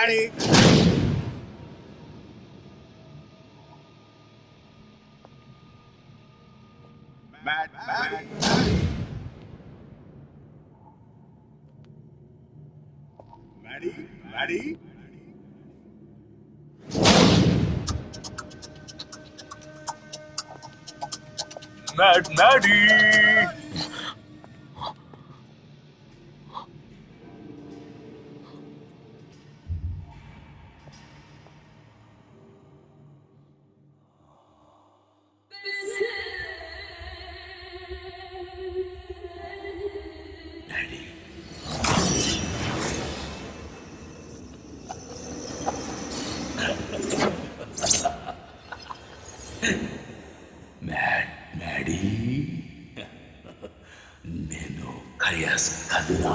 Maddie. Maddie. Maddie. Maddy నేను chaos కన్నా.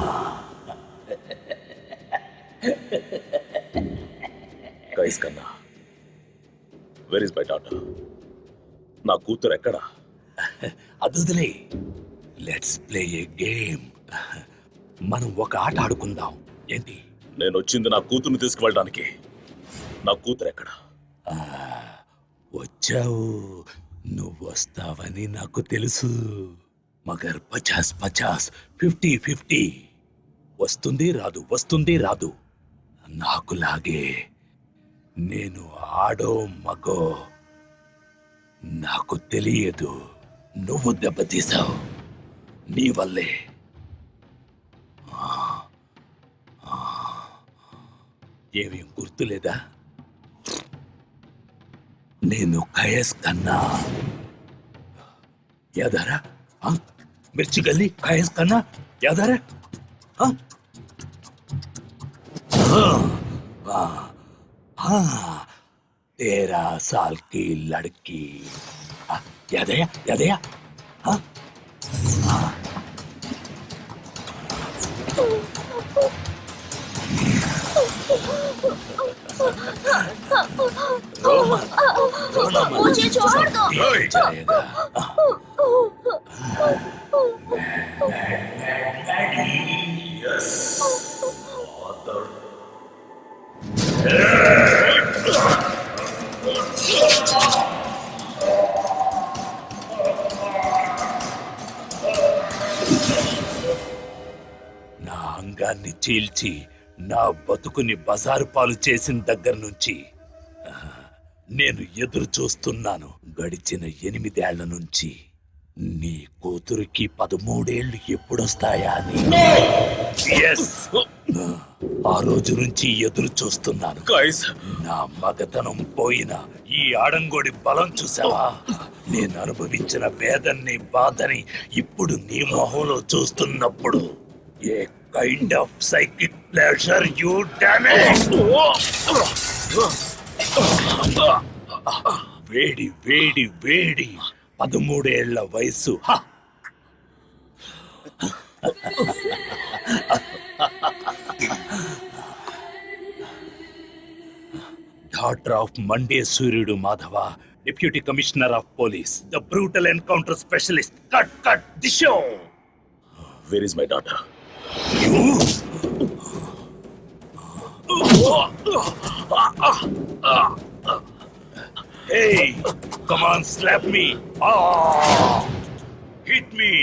కైస్ కన్నా, వేర్ ఇస్ మై డాటర్? నా కూతురు ఎక్కడా? అదులే, లెట్స్ ప్లే ఏ గేమ్. మనం ఒక ఆట ఆడుకుందాం. ఏంటి? నేను వచ్చింది నా కూతుర్ని తీసుకువెళ్ళడానికి. నా కూతురు ఎక్కడా? వచ్చావు, నువ్వు వస్తావని నాకు తెలుసు. మగర్ 50-50, 50-50. వస్తుంది రాదు. నాకులాగే నేను ఆడో మగో నాకు తెలియదు. నువ్వు దెబ్బతీసావు, నీ వల్లే. ఏమేం గుర్తులేదా? నేను కయస్ కన్నా. యాదారా? మిర్చి గల్లీ కయస్ కన్నా యాదారా? तेरा साल की लड़की यादया मुझे छोड़ दो। जाएगा। నా అంగాన్ని చీల్చి నా బతుకుని బజారు పాలు చేసిన దగ్గర నుంచి నేను ఎదురు చూస్తున్నాను. గడిచిన 8 ఏళ్ల నుంచి నీ కూతురికి 13 ఏళ్ళు ఎప్పుడొస్తాయా అని. Yes! ఆ రోజు నుంచి ఎదురు చూస్తున్నాను. నా మగతనం పోయిన ఈ ఆడంగోడి బలం చూసావా? నేను అనుభవించిన వేదన్ని బాధని ఇప్పుడు నీ మొహంలో చూస్తున్నప్పుడు a kind of psychic pleasure you damage. వేడి వేడి వేడి 13 ఏళ్ల వయసు. డాటర్ ఆఫ్ మండే సూర్యుడు Madhava, deputy commissioner of police, the brutal encounter specialist. Cut the show. Where is my daughter? Hey, come on, slap me. Hit me.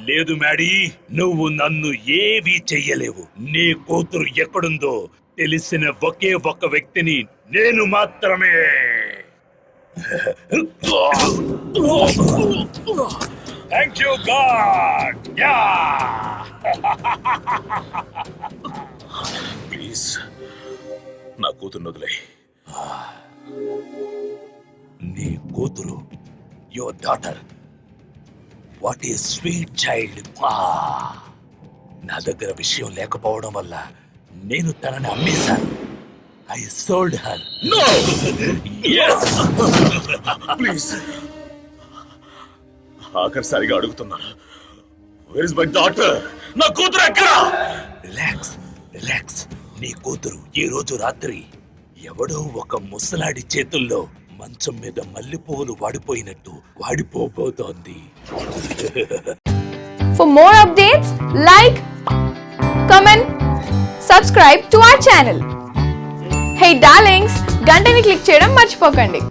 లేదు Maddy, నువ్వు నన్ను ఏవీ చెయ్యలేవు. నీ కూతురు ఎక్కడుందో తెలిసిన ఒకే ఒక్క వ్యక్తిని నేను మాత్రమే. Thank you God. ప్లీజ్ నా కూతురు వదిలే. నీ కూతురు, your daughter, what is sweet child. నా దగ్గర విషయం లేకపోవడం వల్ల నేను తనని అమ్మేశాను. I sold her. నో! ప్లీజ్ ఆఖరిసారిగా అడుగుతున్నాను, వేర్ ఇస్ మై డాటర్? నా కూతురు ఎక్కడా? రిలాక్స్. నీ కూతురు ఈ రోజు రాత్రి ఎవడో ఒక ముసలాడి చేతుల్లో మంచం మీద మల్లెపూలు వాడిపోయినట్టు వాడిపోబోతోంది. For more updates, like, comment, subscribe to our channel. Hey darlings, గంటని click చేయడం మర్చిపోకండి.